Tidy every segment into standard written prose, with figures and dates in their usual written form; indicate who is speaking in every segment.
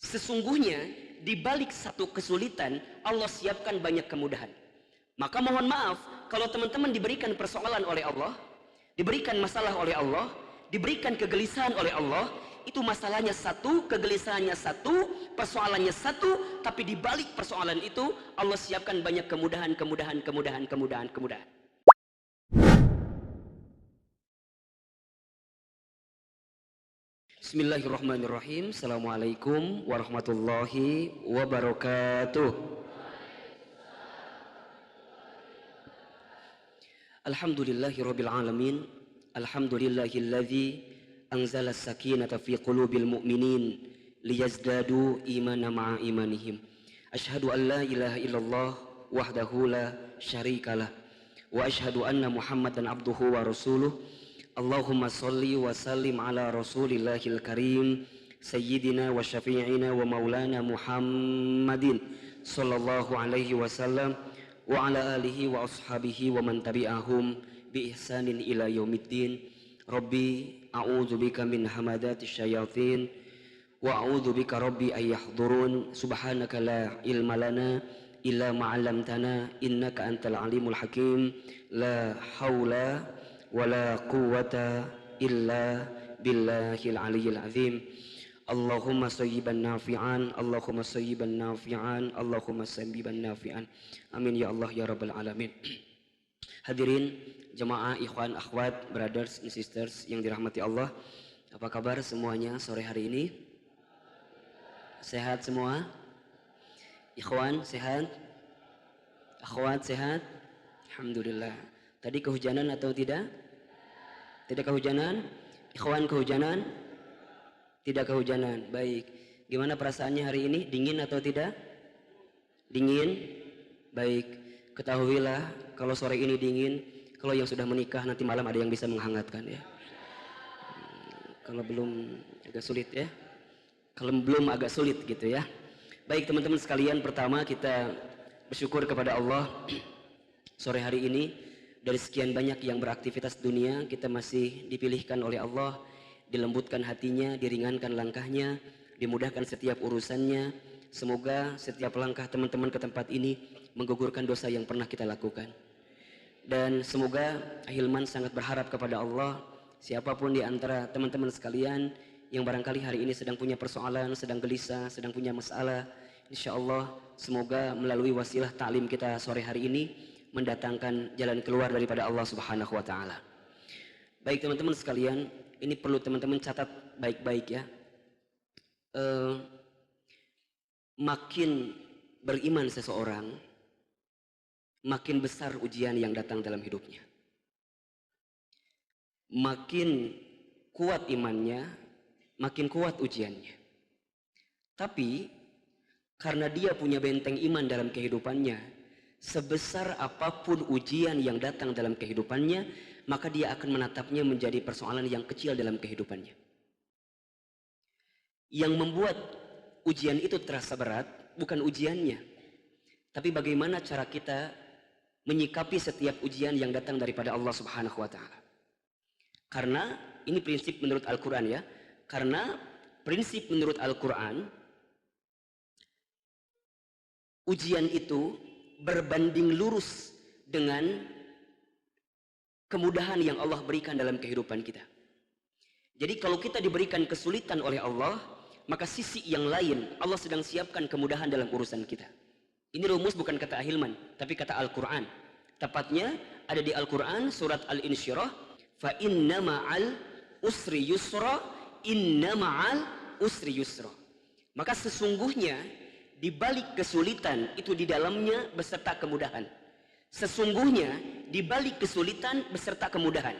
Speaker 1: Sesungguhnya di balik satu kesulitan Allah siapkan banyak kemudahan. Maka mohon maaf kalau teman-teman diberikan persoalan oleh Allah, diberikan masalah oleh Allah, diberikan kegelisahan oleh Allah, itu masalahnya satu, kegelisahannya satu, persoalannya satu, tapi di balik persoalan itu Allah siapkan banyak kemudahan. Bismillahirrahmanirrahim. Assalamualaikum warahmatullahi wabarakatuh. Alhamdulillahirabbil alamin. Alhamdulillahilladzi anzala as-sakinata fi qulubil mu'minin liyazdadu imanan ma'a imanihim. Asyhadu an la ilaha illallah wahdahu la syarikalah wa asyhadu anna Muhammadan abduhu wa rasuluh. Allahumma salli wa sallim ala rasulillahil karim sayyidina wa syafi'ina wa maulana Muhammadin sallallahu alaihi wasallam wa ala alihi wa ashabihi wa man tabi'ahum bi ihsanin ila yaumiddin. Rabbi a'udzu bika min hamadati syayatin wa a'udzu bika rabbi ay yahdurun. Subhanaka la ilma lana illa ma 'allamtana innaka antal alimul hakim. La haula wala quwwata illa billahil aliyyil azim. Allahumma sayyiban nafi'an, Allahumma sayyiban nafi'an, Allahumma sayyiban nafi'an. Amin ya Allah ya rabbal alamin. Hadirin jemaah, ikhwan, akhwat, brothers and sisters yang dirahmati Allah, apa kabar semuanya sore hari ini? Sehat semua? Ikhwan sehat? Akhwat sehat? Alhamdulillah. Tadi kehujanan atau tidak? Tidak kehujanan? Ikhwan kehujanan? Tidak kehujanan. Baik. Gimana perasaannya hari ini? Dingin atau tidak? Dingin? Baik. Ketahuilah kalau sore ini dingin, kalau yang sudah menikah nanti malam ada yang bisa menghangatkan ya. Kalau belum agak sulit ya. Kalau belum agak sulit gitu ya. Baik teman-teman sekalian, pertama kita bersyukur kepada Allah sore hari ini. Dari sekian banyak yang beraktivitas dunia, kita masih dipilihkan oleh Allah, dilembutkan hatinya, diringankan langkahnya, dimudahkan setiap urusannya. Semoga setiap langkah teman-teman ke tempat ini menggugurkan dosa yang pernah kita lakukan. Dan semoga Hilman sangat berharap kepada Allah, siapapun di antara teman-teman sekalian yang barangkali hari ini sedang punya persoalan, sedang gelisah, sedang punya masalah, insya Allah semoga melalui wasilah ta'lim kita sore hari ini mendatangkan jalan keluar daripada Allah Subhanahu wa taala. Baik teman-teman sekalian, ini perlu teman-teman catat baik-baik ya. Makin beriman seseorang, makin besar ujian yang datang dalam hidupnya. Makin kuat imannya, makin kuat ujiannya. Tapi karena dia punya benteng iman dalam kehidupannya, sebesar apapun ujian yang datang dalam kehidupannya, maka dia akan menatapnya menjadi persoalan yang kecil dalam kehidupannya. Yang membuat ujian itu terasa berat bukan ujiannya, tapi bagaimana cara kita menyikapi setiap ujian yang datang daripada Allah Subhanahu wa taala. Karena ini prinsip menurut Al-Qur'an ya. Karena prinsip menurut Al-Qur'an, ujian itu berbanding lurus dengan kemudahan yang Allah berikan dalam kehidupan kita. Jadi kalau kita diberikan kesulitan oleh Allah, maka sisi yang lain Allah sedang siapkan kemudahan dalam urusan kita. Ini rumus bukan kata Hilman, tapi kata Al-Quran. Tepatnya ada di Al-Quran surat Al-Insyirah, fa inna ma'al usri yusra, inna ma'al usri yusra. Maka sesungguhnya di balik kesulitan itu di dalamnya beserta kemudahan. Sesungguhnya di balik kesulitan beserta kemudahan.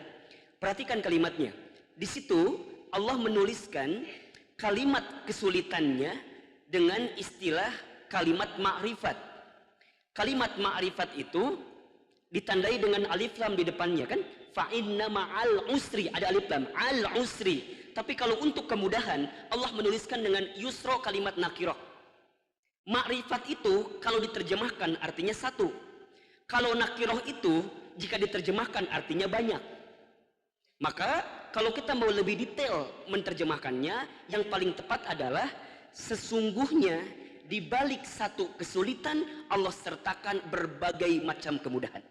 Speaker 1: Perhatikan kalimatnya. Di situ Allah menuliskan kalimat kesulitannya dengan istilah kalimat ma'rifat. Kalimat ma'rifat itu ditandai dengan alif lam di depannya kan? Fa inna ma'al usri, ada alif lam, al usri. Tapi kalau untuk kemudahan Allah menuliskan dengan yusra kalimat nakirah. Ma'rifat itu kalau diterjemahkan artinya satu. Kalau nakirah itu jika diterjemahkan artinya banyak. Maka kalau kita mau lebih detail menerjemahkannya, yang paling tepat adalah sesungguhnya di balik satu kesulitan Allah sertakan berbagai macam kemudahan.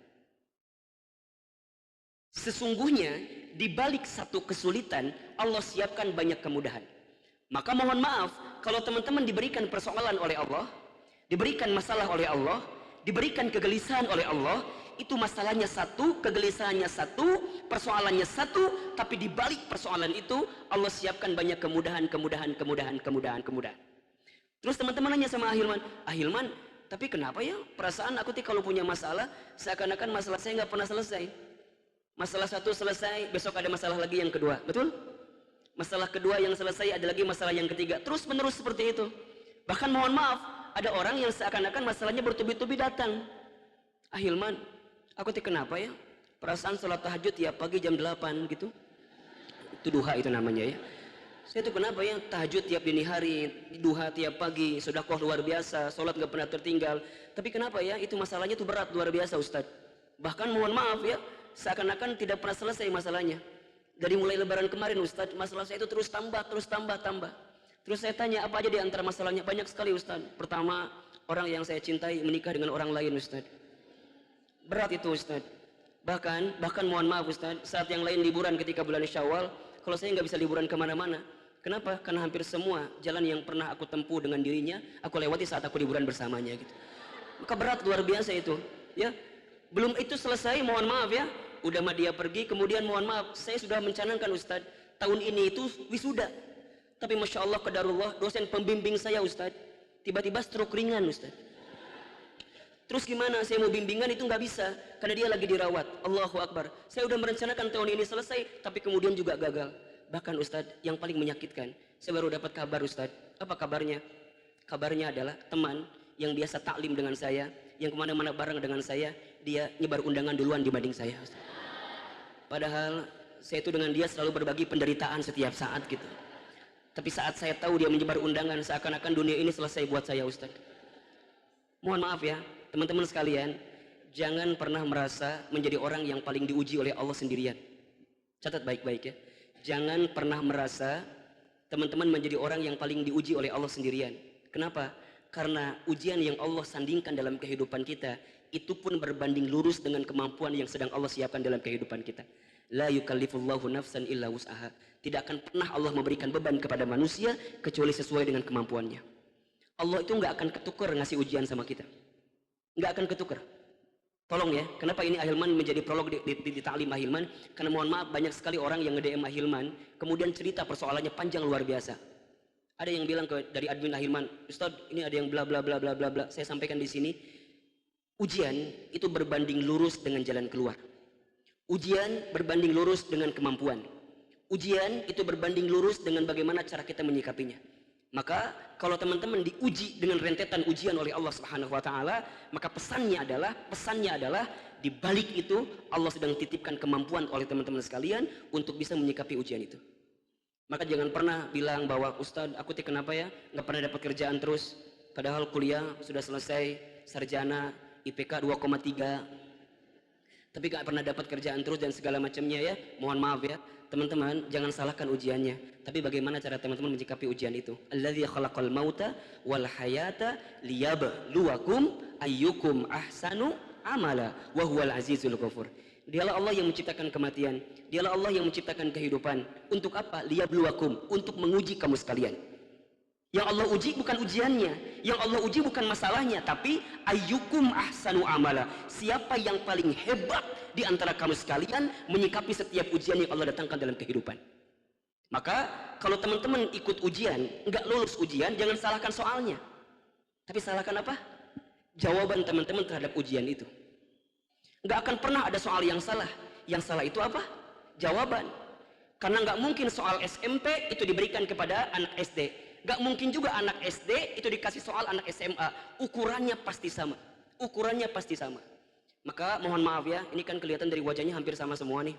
Speaker 1: Sesungguhnya di balik satu kesulitan Allah siapkan banyak kemudahan. Maka mohon maaf kalau teman-teman diberikan persoalan oleh Allah, diberikan masalah oleh Allah, diberikan kegelisahan oleh Allah, itu masalahnya satu, kegelisahannya satu, persoalannya satu, tapi di balik persoalan itu Allah siapkan banyak kemudahan. Terus teman-teman nanya sama Ahilman, Ahilman, tapi kenapa ya perasaan aku kalau punya masalah seakan-akan masalah saya nggak pernah selesai. Masalah satu selesai, besok ada masalah lagi yang kedua, betul? Masalah kedua yang selesai, ada lagi masalah yang ketiga, terus menerus seperti itu. Bahkan mohon maaf, ada orang yang seakan-akan masalahnya bertubi-tubi datang. Ahilman, aku kenapa ya perasaan sholat tahajud tiap pagi jam 8 gitu, itu duha itu namanya ya. Saya itu kenapa ya tahajud tiap dini hari, duha tiap pagi, sedekah luar biasa, sholat nggak pernah tertinggal. Tapi kenapa ya itu masalahnya itu berat luar biasa Ustadz. Bahkan mohon maaf ya, seakan-akan tidak pernah selesai masalahnya. Dari mulai lebaran kemarin Ustadz, masalah saya itu terus tambah. Terus saya tanya apa aja di antara masalahnya, banyak sekali Ustadz. Pertama, orang yang saya cintai menikah dengan orang lain Ustadz. Berat itu Ustadz. Bahkan mohon maaf Ustadz, saat yang lain liburan ketika bulan Syawal, kalau saya nggak bisa liburan kemana-mana. Kenapa? Karena hampir semua jalan yang pernah aku tempuh dengan dirinya, aku lewati saat aku liburan bersamanya gitu. Maka berat luar biasa itu, ya. Belum itu selesai, mohon maaf ya. Udah mah dia pergi, kemudian mohon maaf, saya sudah mencanangkan Ustadz, tahun ini itu wisuda. Tapi Masya Allah qadarullah, dosen pembimbing saya Ustadz, tiba-tiba stroke ringan Ustadz. Terus gimana? Saya mau bimbingan itu nggak bisa, karena dia lagi dirawat. Allahu Akbar. Saya udah merencanakan tahun ini selesai, tapi kemudian juga gagal. Bahkan Ustadz, yang paling menyakitkan, saya baru dapat kabar Ustadz. Apa kabarnya? Kabarnya adalah teman yang biasa taklim dengan saya, yang kemana-mana bareng dengan saya, dia nyebar undangan duluan dibanding saya Ustadz. Padahal saya itu dengan dia selalu berbagi penderitaan setiap saat gitu. Tapi saat saya tahu dia menyebar undangan, seakan-akan dunia ini selesai buat saya Ustadz. Mohon maaf ya teman-teman sekalian, jangan pernah merasa menjadi orang yang paling diuji oleh Allah sendirian. Catat baik-baik ya. Jangan pernah merasa teman-teman menjadi orang yang paling diuji oleh Allah sendirian. Kenapa? Karena ujian yang Allah sandingkan dalam kehidupan kita itu pun berbanding lurus dengan kemampuan yang sedang Allah siapkan dalam kehidupan kita. La yukallifullahu nafsan illa wus'aha. Tidak akan pernah Allah memberikan beban kepada manusia kecuali sesuai dengan kemampuannya. Allah itu nggak akan ketukar ngasih ujian sama kita. Nggak akan ketukar. Tolong ya, kenapa ini Ahilman menjadi prolog di ta'lim Ahilman? Karena mohon maaf banyak sekali orang yang nge-DM Ahilman, kemudian cerita persoalannya panjang luar biasa. Ada yang bilang dari admin Ahilman, Ustadz ini ada yang bla bla bla bla bla bla. Saya sampaikan di sini. Ujian itu berbanding lurus dengan jalan keluar. Ujian berbanding lurus dengan kemampuan. Ujian itu berbanding lurus dengan bagaimana cara kita menyikapinya. Maka kalau teman-teman diuji dengan rentetan ujian oleh Allah Subhanahu wa taala, maka pesannya adalah di balik itu Allah sedang titipkan kemampuan oleh teman-teman sekalian untuk bisa menyikapi ujian itu. Maka jangan pernah bilang bahwa Ustadz aku kenapa ya nggak pernah dapat kerjaan terus, padahal kuliah sudah selesai, sarjana IPK 2,3, tapi gak pernah dapat kerjaan terus dan segala macamnya ya. Mohon maaf ya teman-teman, jangan salahkan ujiannya, tapi bagaimana cara teman-teman menyikapi ujian itu. Alladzi khalaqal mauta wal hayata liyabluwakum ayyukum ahsanu amala wa huwal azizul ghafur. Dialah Allah yang menciptakan kematian, dialah Allah yang menciptakan kehidupan. Untuk apa? Liyabluwakum, untuk menguji kamu sekalian. Yang Allah uji bukan ujiannya, yang Allah uji bukan masalahnya, tapi ayyukum ahsanu amala. Siapa yang paling hebat di antara kamu sekalian menyikapi setiap ujian yang Allah datangkan dalam kehidupan. Maka kalau teman-teman ikut ujian, nggak lulus ujian, jangan salahkan soalnya, tapi salahkan apa? Jawaban teman-teman terhadap ujian itu. Nggak akan pernah ada soal yang salah. Yang salah itu apa? Jawaban. Karena nggak mungkin soal SMP itu diberikan kepada anak SD. Gak mungkin juga anak SD itu dikasih soal anak SMA. Ukurannya pasti sama. Maka mohon maaf ya, ini kan kelihatan dari wajahnya hampir sama semua nih.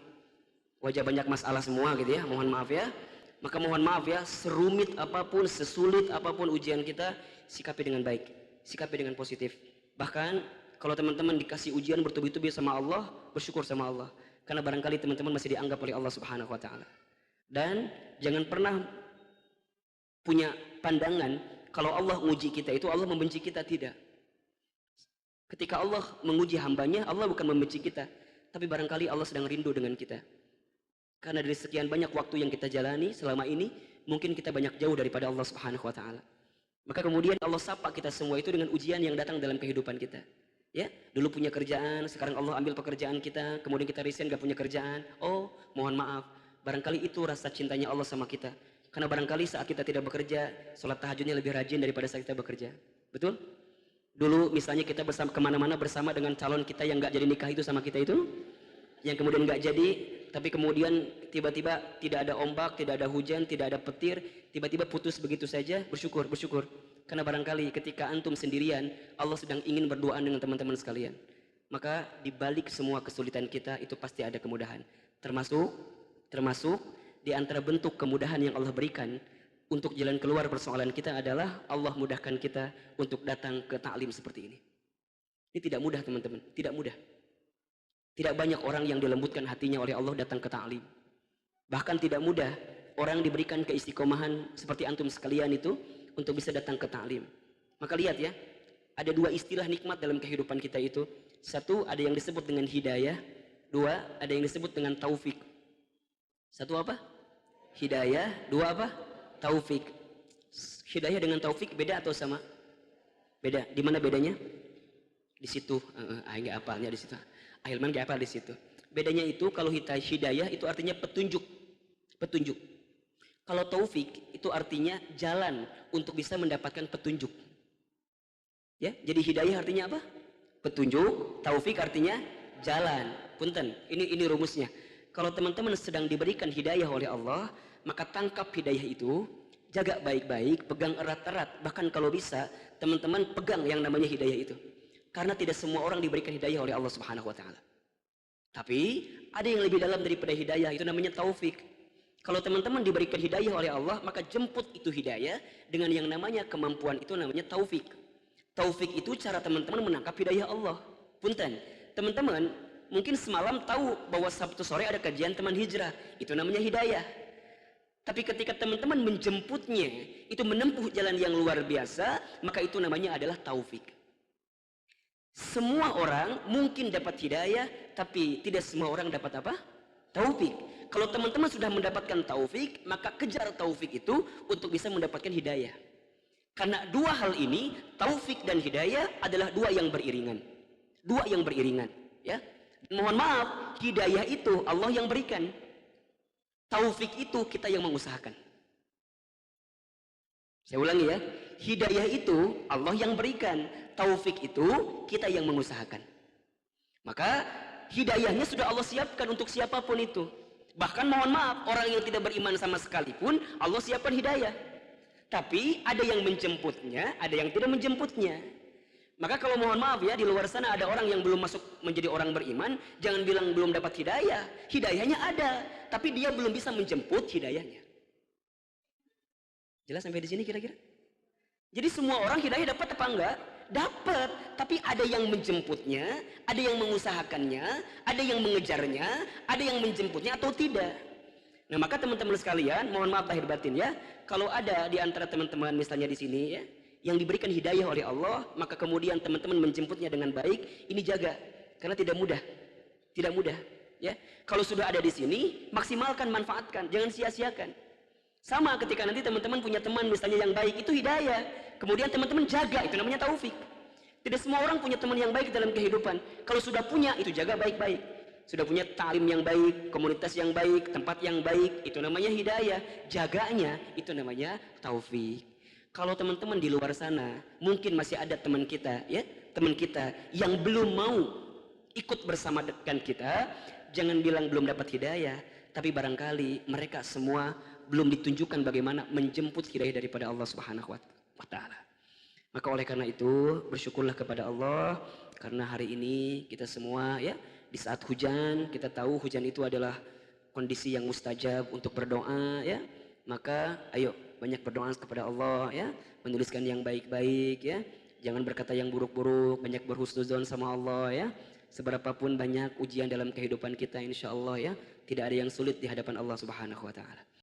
Speaker 1: Wajah banyak masalah semua gitu ya, mohon maaf ya. Maka mohon maaf ya, serumit apapun, sesulit apapun ujian kita, sikapi dengan baik, sikapi dengan positif. Bahkan kalau teman-teman dikasih ujian bertubi-tubi sama Allah, bersyukur sama Allah. Karena barangkali teman-teman masih dianggap oleh Allah Subhanahu wa taala. Dan jangan pernah punya pandangan Kalau Allah menguji kita itu Allah membenci kita, tidak. Ketika Allah menguji hambanya, Allah bukan membenci kita, tapi barangkali Allah sedang rindu dengan kita. Karena dari sekian banyak waktu yang kita jalani selama ini, mungkin kita banyak jauh daripada Allah Subhanahu wa taala. Maka kemudian Allah sapa kita semua itu dengan ujian yang datang dalam kehidupan kita. Ya, dulu punya kerjaan, sekarang Allah ambil pekerjaan kita, kemudian kita resign gak punya kerjaan. Oh, mohon maaf. Barangkali itu rasa cintanya Allah sama kita. Karena barangkali saat kita tidak bekerja, sholat tahajudnya lebih rajin daripada saat kita bekerja. Betul? Dulu misalnya kita bersama kemana-mana bersama dengan calon kita yang gak jadi nikah itu sama kita itu, yang kemudian gak jadi, tapi kemudian tiba-tiba tidak ada ombak, tidak ada hujan, tidak ada petir, tiba-tiba putus begitu saja. Bersyukur, bersyukur. Karena barangkali ketika antum sendirian, Allah sedang ingin berdoa dengan teman-teman sekalian. Maka di balik semua kesulitan kita itu pasti ada kemudahan. Termasuk di antara bentuk kemudahan yang Allah berikan untuk jalan keluar persoalan kita adalah Allah mudahkan kita untuk datang ke taklim seperti ini. Ini tidak mudah teman-teman, tidak mudah. Tidak banyak orang yang dilembutkan hatinya oleh Allah datang ke taklim. Bahkan tidak mudah orang diberikan keistiqomahan seperti antum sekalian itu untuk bisa datang ke taklim. Maka lihat ya, ada dua istilah nikmat dalam kehidupan kita itu. Satu, ada yang disebut dengan hidayah. Dua, ada yang disebut dengan taufik. Satu apa? Hidayah. Dua apa? Taufik. Hidayah dengan taufik beda atau sama? Beda. Di mana bedanya? Di situ. Enggak apalnya di situ. Ahilman enggak apal di situ. Bedanya itu kalau hidayah itu artinya petunjuk. Petunjuk. Kalau taufik itu artinya jalan untuk bisa mendapatkan petunjuk. Ya, jadi hidayah artinya apa? Petunjuk. Taufik artinya jalan. Punten. Ini rumusnya. Kalau teman-teman sedang diberikan hidayah oleh Allah, maka tangkap hidayah itu, jaga baik-baik, pegang erat-erat. Bahkan kalau bisa, teman-teman pegang yang namanya hidayah itu. Karena tidak semua orang diberikan hidayah oleh Allah Subhanahu wa taala. Tapi ada yang lebih dalam daripada hidayah, itu namanya taufik. Kalau teman-teman diberikan hidayah oleh Allah, maka jemput itu hidayah dengan yang namanya kemampuan, itu namanya taufik. Taufik itu cara teman-teman menangkap hidayah Allah. Punten, teman-teman mungkin semalam tahu bahwa Sabtu sore ada kajian teman hijrah. Itu namanya hidayah. Tapi ketika teman-teman menjemputnya, itu menempuh jalan yang luar biasa, maka itu namanya adalah taufik. Semua orang mungkin dapat hidayah, tapi tidak semua orang dapat apa? Taufik. Kalau teman-teman sudah mendapatkan taufik, maka kejar taufik itu untuk bisa mendapatkan hidayah. Karena dua hal ini, taufik dan hidayah adalah dua yang beriringan. Dua yang beriringan. Ya. Mohon maaf, hidayah itu Allah yang berikan. Taufik itu kita yang mengusahakan. Saya ulangi ya, hidayah itu Allah yang berikan, taufik itu kita yang mengusahakan. Maka hidayahnya sudah Allah siapkan untuk siapapun itu. Bahkan mohon maaf, orang yang tidak beriman sama sekali pun Allah siapkan hidayah. Tapi ada yang menjemputnya, ada yang tidak menjemputnya. Maka kalau mohon maaf ya, di luar sana ada orang yang belum masuk menjadi orang beriman, jangan bilang belum dapat hidayah. Hidayahnya ada, tapi dia belum bisa menjemput hidayahnya. Jelas sampai di sini kira-kira? Jadi semua orang hidayah dapat apa enggak? Dapat, tapi ada yang menjemputnya, ada yang mengusahakannya, ada yang mengejarnya, ada yang menjemputnya atau tidak. Nah, maka teman-teman sekalian, mohon maaf lahir batin ya, kalau ada di antara teman-teman misalnya di sini ya, yang diberikan hidayah oleh Allah, maka kemudian teman-teman menjemputnya dengan baik, ini jaga, karena tidak mudah, tidak mudah, ya. Kalau sudah ada di sini, maksimalkan, manfaatkan, jangan sia-siakan. Sama ketika nanti teman-teman punya teman misalnya yang baik, itu hidayah, kemudian teman-teman jaga, itu namanya taufik. Tidak semua orang punya teman yang baik dalam kehidupan. Kalau sudah punya, itu jaga baik-baik. Sudah punya ta'lim yang baik, komunitas yang baik, tempat yang baik, itu namanya hidayah. Jaganya, itu namanya taufik. Kalau teman-teman di luar sana, mungkin masih ada teman kita, ya, teman kita yang belum mau ikut bersama dengan kita, jangan bilang belum dapat hidayah, tapi barangkali mereka semua belum ditunjukkan bagaimana menjemput hidayah daripada Allah Subhanahu wa taala. Maka oleh karena itu, bersyukurlah kepada Allah karena hari ini kita semua ya, di saat hujan, kita tahu hujan itu adalah kondisi yang mustajab untuk berdoa ya. Maka ayo banyak berdoa kepada Allah ya, menuliskan yang baik-baik ya, jangan berkata yang buruk-buruk, banyak berhusnuzon sama Allah ya. Seberapapun banyak ujian dalam kehidupan kita, insya Allah ya, tidak ada yang sulit di hadapan Allah Subhanahu wa taala.